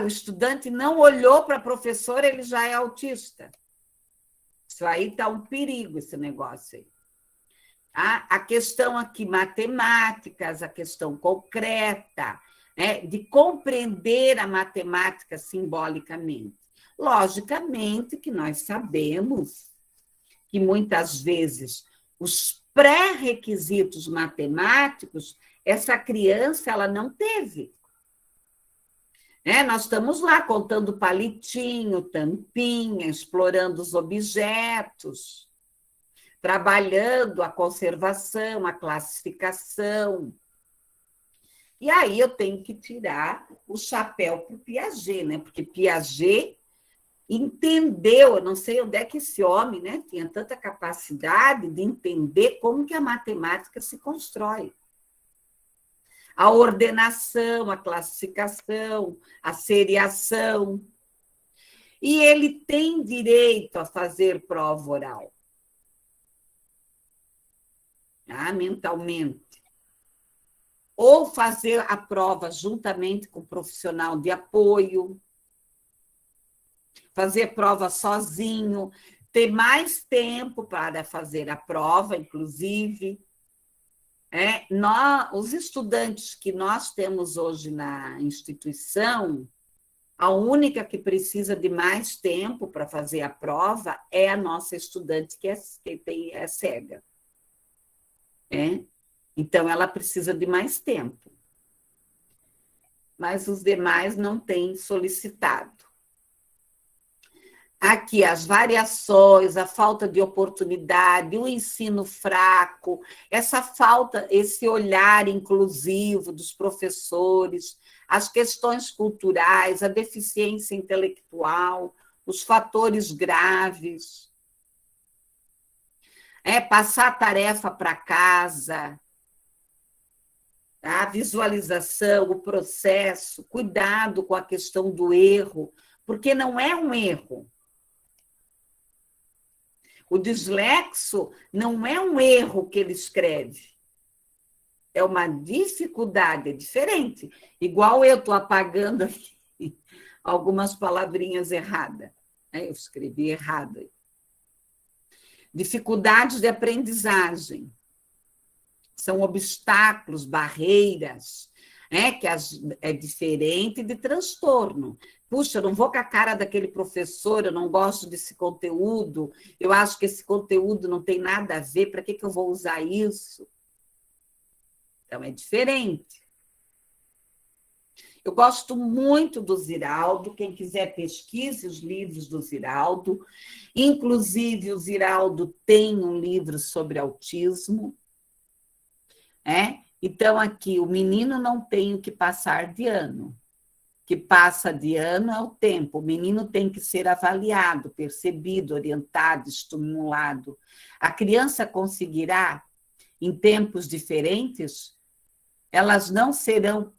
O estudante não olhou para a professora, ele já é autista. Isso aí está um perigo, esse negócio aí. A questão aqui, matemáticas, a questão concreta, de compreender a matemática simbolicamente. Logicamente que nós sabemos que, muitas vezes, os pré-requisitos matemáticos, essa criança ela não teve. Nós estamos lá contando palitinho, tampinha, explorando os objetos, trabalhando a conservação, a classificação. E aí eu tenho que tirar o chapéu para o Piaget, porque Piaget entendeu, eu não sei onde é que esse homem tinha tanta capacidade de entender como que a matemática se constrói. A ordenação, a classificação, a seriação. E ele tem direito a fazer prova oral. Mentalmente. Ou fazer a prova juntamente com o profissional de apoio, fazer prova sozinho, ter mais tempo para fazer a prova, inclusive. Os estudantes que nós temos hoje na instituição, a única que precisa de mais tempo para fazer a prova é a nossa estudante que é cega. Então, ela precisa de mais tempo. Mas os demais não têm solicitado. Aqui, as variações, a falta de oportunidade, o ensino fraco, essa falta, esse olhar inclusivo dos professores, as questões culturais, a deficiência intelectual, os fatores graves. Passar a tarefa para casa, a visualização, o processo, cuidado com a questão do erro, porque não é um erro. O dislexo não é um erro que ele escreve, é uma dificuldade, é diferente. Igual eu estou apagando aqui algumas palavrinhas erradas. Eu escrevi errado. Dificuldades de aprendizagem. São obstáculos, barreiras, que é diferente de transtorno. Puxa, eu não vou com a cara daquele professor, eu não gosto desse conteúdo, eu acho que esse conteúdo não tem nada a ver, para que eu vou usar isso? Então, é diferente. Eu gosto muito do Ziraldo, quem quiser pesquise os livros do Ziraldo, inclusive o Ziraldo tem um livro sobre autismo, Então, aqui, o menino não tem o que passar de ano. que passa de ano é o tempo. O menino tem que ser avaliado, percebido, orientado, estimulado. A criança conseguirá, em tempos diferentes, elas não serão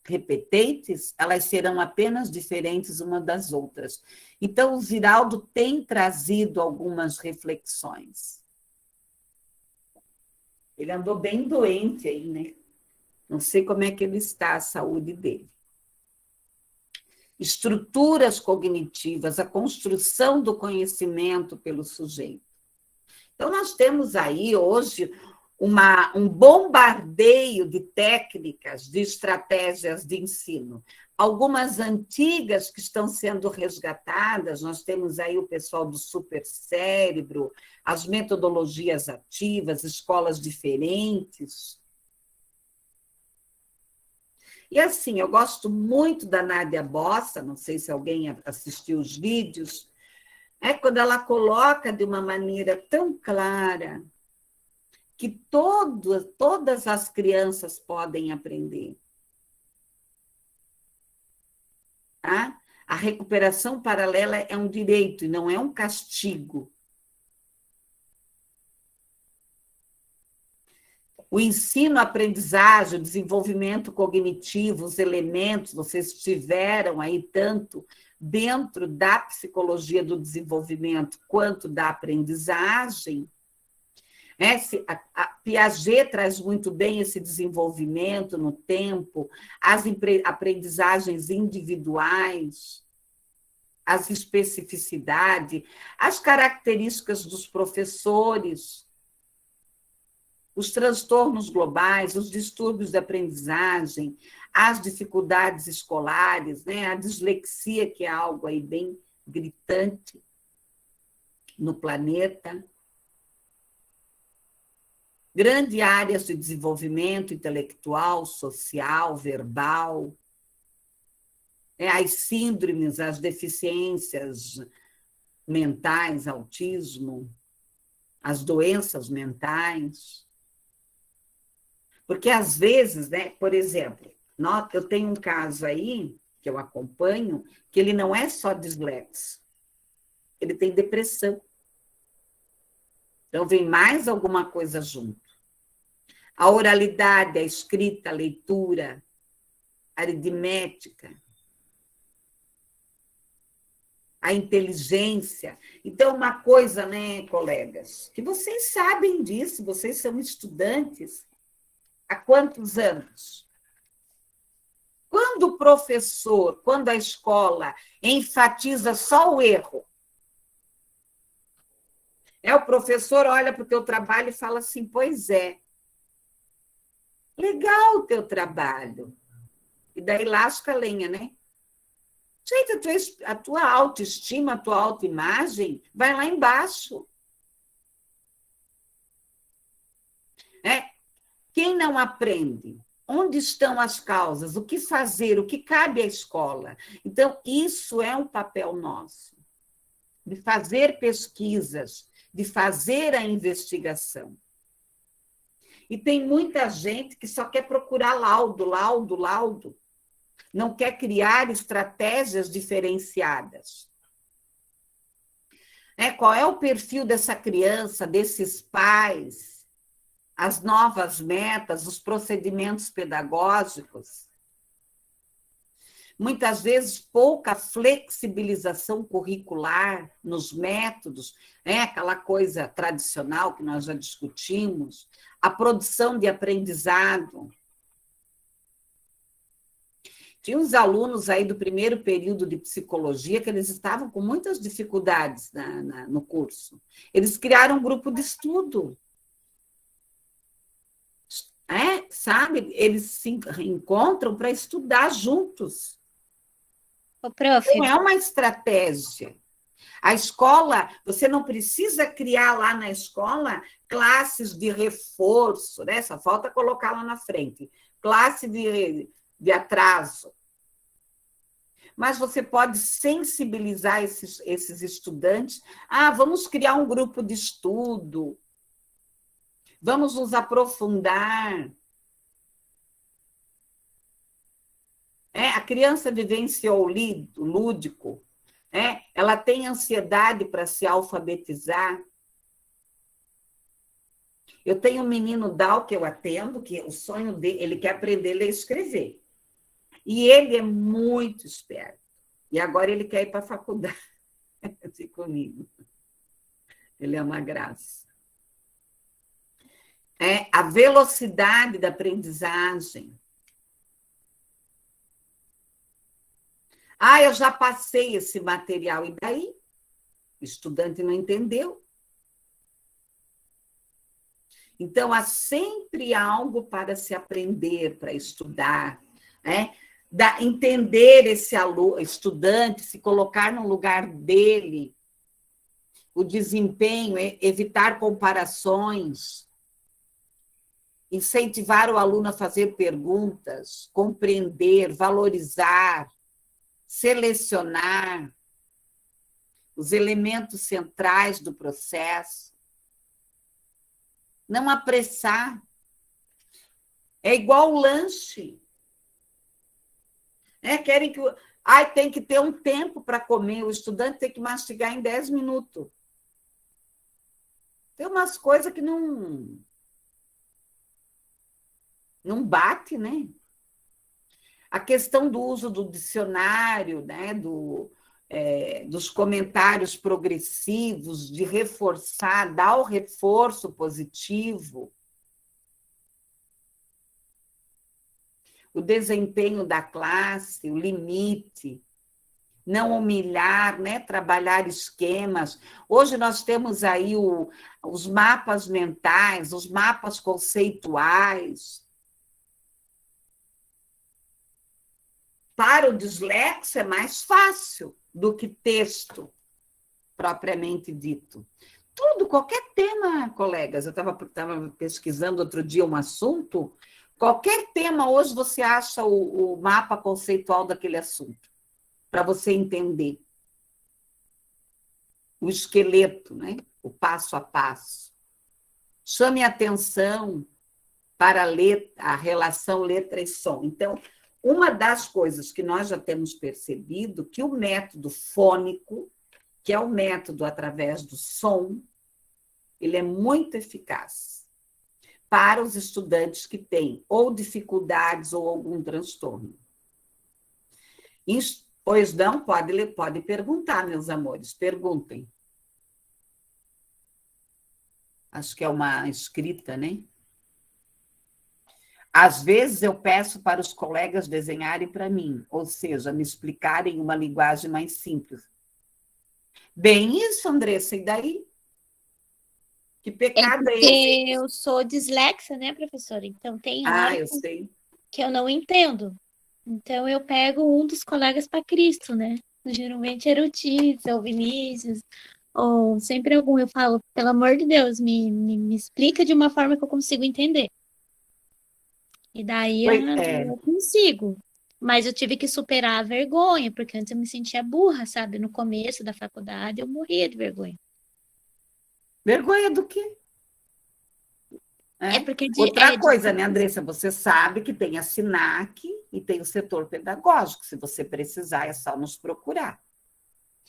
repetentes, elas serão apenas diferentes uma das outras. Então, o Ziraldo tem trazido algumas reflexões. Ele andou bem doente aí, né? Não sei como é que ele está, a saúde dele. Estruturas cognitivas, a construção do conhecimento pelo sujeito. Então, nós temos aí, hoje, um bombardeio de técnicas, de estratégias de ensino. Algumas antigas que estão sendo resgatadas, nós temos aí o pessoal do supercérebro, as metodologias ativas, escolas diferentes. E assim, eu gosto muito da Nádia Bossa, não sei se alguém assistiu os vídeos, quando ela coloca de uma maneira tão clara que todas as crianças podem aprender. Tá? A recuperação paralela é um direito e não é um castigo. O ensino, a aprendizagem, o desenvolvimento cognitivo, os elementos, vocês tiveram aí tanto dentro da psicologia do desenvolvimento quanto da aprendizagem. A Piaget traz muito bem esse desenvolvimento no tempo, as aprendizagens individuais, as especificidades, as características dos professores, os transtornos globais, os distúrbios de aprendizagem, as dificuldades escolares, né? A dislexia, que é algo aí bem gritante no planeta. Grandes áreas de desenvolvimento intelectual, social, verbal, as síndromes, as deficiências mentais, autismo, as doenças mentais. Porque, às vezes, né, por exemplo, eu tenho um caso aí, que eu acompanho, que ele não é só dislexo, ele tem depressão. Então, vem mais alguma coisa junto. A oralidade, a escrita, a leitura, a aritmética, a inteligência. Então, uma coisa, né, colegas, que vocês sabem disso, vocês são estudantes há quantos anos? Quando o professor, quando a escola enfatiza só o erro, o professor olha para o teu trabalho e fala assim, pois é, legal o teu trabalho. E daí lasca a lenha, né? Gente, a tua autoestima, a tua autoimagem vai lá embaixo. Quem não aprende? Onde estão as causas? O que fazer? O que cabe à escola? Então, isso é um papel nosso, de fazer pesquisas, de fazer a investigação. E tem muita gente que só quer procurar laudo, laudo, laudo. Não quer criar estratégias diferenciadas. Qual é o perfil dessa criança, desses pais, as novas metas, os procedimentos pedagógicos? Muitas vezes, pouca flexibilização curricular nos métodos, aquela coisa tradicional que nós já discutimos, a produção de aprendizado. Tinha uns alunos aí do primeiro período de psicologia que eles estavam com muitas dificuldades no curso. Eles criaram um grupo de estudo. Sabe? Eles se encontram para estudar juntos. Ô, prof. Não é uma estratégia. A escola, você não precisa criar lá na escola classes de reforço, né? Só falta colocar lá na frente. Classe de atraso. Mas você pode sensibilizar esses estudantes. Vamos criar um grupo de estudo. Vamos nos aprofundar. A criança vivenciou o lúdico, ela tem ansiedade para se alfabetizar. Eu tenho um menino Dal que eu atendo, que o sonho dele, ele quer aprender a ler e escrever. E ele é muito esperto. E agora ele quer ir para a faculdade comigo. Ele é uma graça. A velocidade da aprendizagem. Eu já passei esse material, e daí? O estudante não entendeu. Então, há sempre algo para se aprender, para estudar, entender esse estudante, se colocar no lugar dele, o desempenho, evitar comparações, incentivar o aluno a fazer perguntas, compreender, valorizar, selecionar os elementos centrais do processo, não apressar. É igual o lanche. Querem que... tem que ter um tempo para comer, o estudante tem que mastigar em 10 minutos. Tem umas coisas que não bate, né? A questão do uso do dicionário, né? Dos comentários progressivos, de reforçar, dar o reforço positivo. O desempenho da classe, o limite, não humilhar, né? Trabalhar esquemas. Hoje nós temos aí os mapas mentais, os mapas conceituais. Para o dislexo é mais fácil do que texto propriamente dito. Tudo, qualquer tema, colegas, eu estava pesquisando outro dia um assunto, qualquer tema hoje você acha o mapa conceitual daquele assunto, para você entender o esqueleto, né? O passo a passo. Chame atenção para a relação letra e som. Então, uma das coisas que nós já temos percebido que o método fônico, que é o método através do som, ele é muito eficaz para os estudantes que têm ou dificuldades ou algum transtorno. Pois não, pode perguntar, meus amores, perguntem. Acho que é uma escrita, né? Às vezes eu peço para os colegas desenharem para mim, ou seja, me explicarem uma linguagem mais simples. Bem isso, Andressa, e daí? Que pecado é esse? Eu sou dislexa, né, professora? Então tem hora eu sei. que eu não entendo. Então eu pego um dos colegas para Cristo, né? Geralmente era o Tícia, ou Vinícius, ou sempre algum. Eu falo, pelo amor de Deus, me explica de uma forma que eu consigo entender. E daí eu consigo. Mas eu tive que superar a vergonha, porque antes eu me sentia burra, sabe? No começo da faculdade eu morria de vergonha. Vergonha do quê? Porque Outra coisa, né, Andressa? Você sabe que tem a SINAC e tem o setor pedagógico. Se você precisar, é só nos procurar.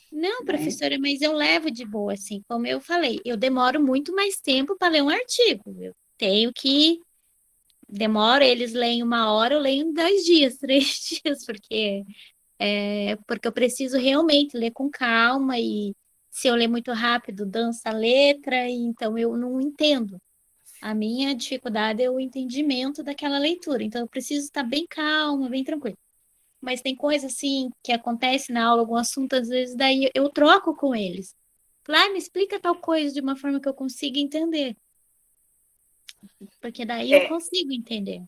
Não, professora, mas eu levo de boa, assim. Como eu falei, eu demoro muito mais tempo para ler um artigo. Eu tenho que... Demoro, eles leem 1 hora, eu leio em 2 dias, 3 dias, porque eu preciso realmente ler com calma e se eu ler muito rápido, dança a letra, e então eu não entendo. A minha dificuldade é o entendimento daquela leitura, então eu preciso estar bem calma, bem tranquila. Mas tem coisa assim que acontece na aula, algum assunto, às vezes daí eu troco com eles. Falo, me explica tal coisa de uma forma que eu consiga entender. Porque daí eu consigo entender.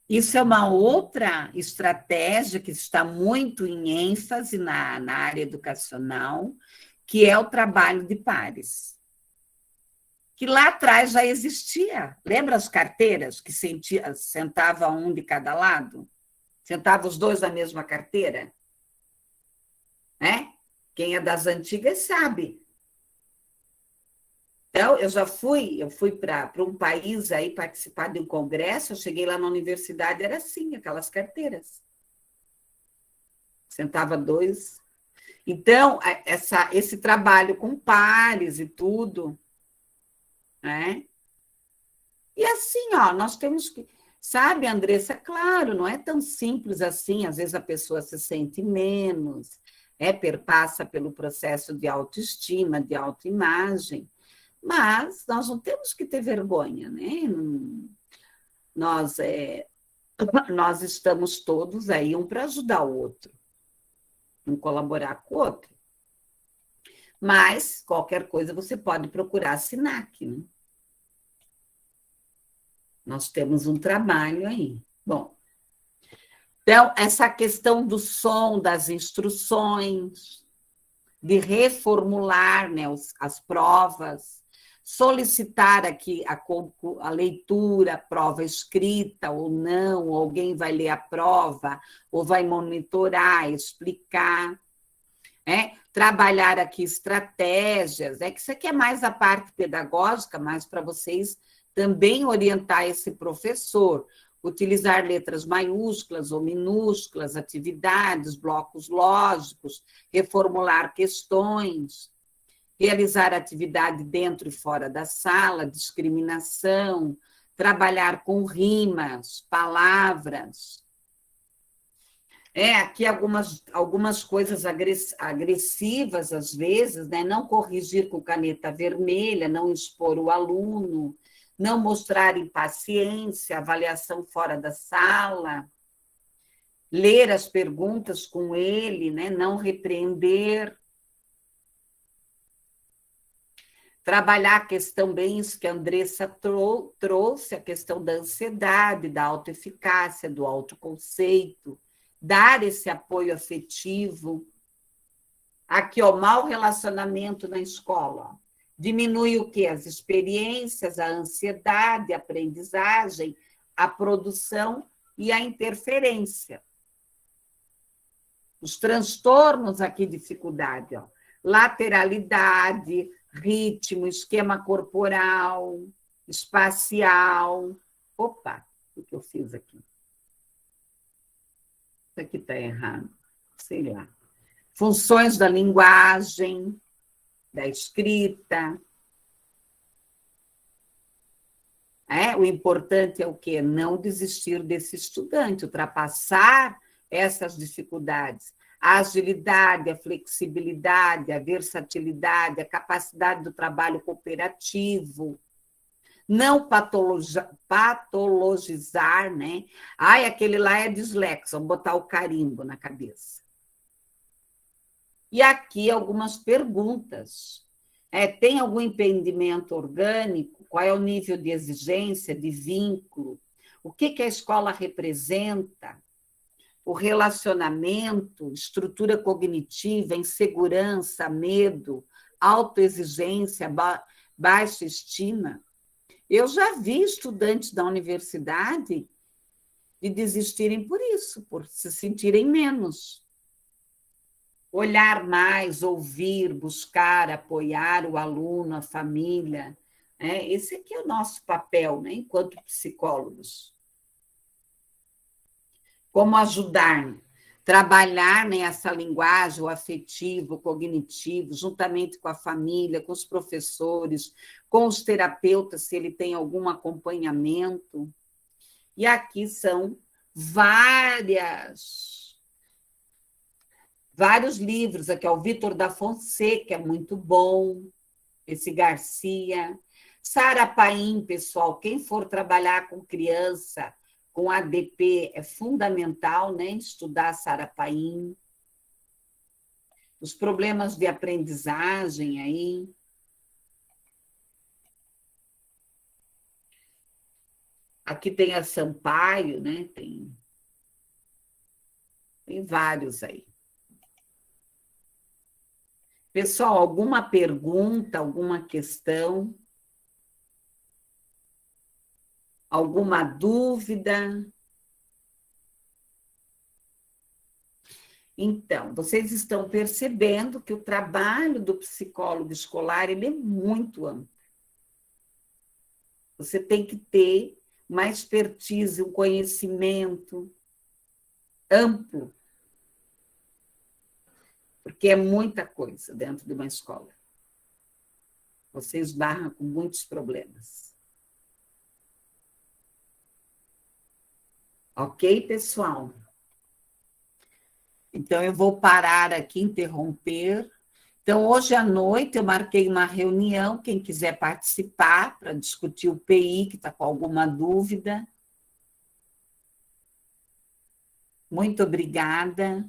Isso é uma outra estratégia que está muito em ênfase na área educacional, que é o trabalho de pares. Que lá atrás já existia. Lembra as carteiras que sentava um de cada lado? Sentava os dois na mesma carteira? Quem é das antigas sabe. Então, eu fui para um país aí participar de um congresso, eu cheguei lá na universidade, era assim, aquelas carteiras. Sentava dois. Então, esse trabalho com pares e tudo, né? E assim, ó, nós temos que... Sabe, Andressa, claro, não é tão simples assim, às vezes a pessoa se sente menos, perpassa pelo processo de autoestima, de autoimagem, mas nós não temos que ter vergonha, né? Nós, nós estamos todos aí, um para ajudar o outro, um colaborar com o outro. Mas, qualquer coisa, você pode procurar a SINAC, né? Nós temos um trabalho aí. Bom, então, essa questão do som, das instruções, de reformular, né, as provas, solicitar aqui a leitura, a prova escrita ou não, alguém vai ler a prova, ou vai monitorar, explicar, trabalhar aqui estratégias, que isso aqui é mais a parte pedagógica, mais para vocês também orientar esse professor, utilizar letras maiúsculas ou minúsculas, atividades, blocos lógicos, reformular questões, realizar atividade dentro e fora da sala, discriminação, trabalhar com rimas, palavras. Aqui algumas coisas agressivas, às vezes, né? Não corrigir com caneta vermelha, não expor o aluno, não mostrar impaciência, avaliação fora da sala, ler as perguntas com ele, né? Não repreender. Trabalhar a questão bem isso que a Andressa trouxe, a questão da ansiedade, da autoeficácia, do autoconceito, dar esse apoio afetivo. Aqui, ó, mau relacionamento na escola. Diminui o quê? As experiências, a ansiedade, a aprendizagem, a produção e a interferência. Os transtornos aqui, dificuldade, ó. Lateralidade, ritmo, esquema corporal, espacial. Opa, o que eu fiz aqui? Isso aqui está errado, sei lá. Funções da linguagem, da escrita. O importante é o quê? Não desistir desse estudante, ultrapassar essas dificuldades. A agilidade, a flexibilidade, a versatilidade, a capacidade do trabalho cooperativo, não patologizar, né? Aquele lá é dislexo, vamos botar o carimbo na cabeça. E aqui algumas perguntas. Tem algum impedimento orgânico? Qual é o nível de exigência, de vínculo? O que a escola representa? O relacionamento, estrutura cognitiva, insegurança, medo, autoexigência, baixa estima. Eu já vi estudantes da universidade de desistirem por isso, por se sentirem menos. Olhar mais, ouvir, buscar, apoiar o aluno, a família. Esse aqui é o nosso papel, né, enquanto psicólogos. Como ajudar, trabalhar nessa linguagem, o afetivo, o cognitivo, juntamente com a família, com os professores, com os terapeutas, se ele tem algum acompanhamento. E aqui são vários livros, aqui é o Vitor da Fonseca, é muito bom, esse Garcia. Sara Paim, pessoal, quem for trabalhar com criança, com ADP, é fundamental, né, estudar Sara Paim. Os problemas de aprendizagem aí. Aqui tem a Sampaio, né? Tem vários aí. Pessoal, alguma pergunta, alguma questão? Alguma dúvida? Então, vocês estão percebendo que o trabalho do psicólogo escolar ele é muito amplo. Você tem que ter uma expertise, um conhecimento amplo porque é muita coisa dentro de uma escola. Você esbarra com muitos problemas. Ok, pessoal? Então, eu vou parar aqui, interromper. Então, hoje à noite eu marquei uma reunião, quem quiser participar, para discutir o PI, que está com alguma dúvida. Muito obrigada.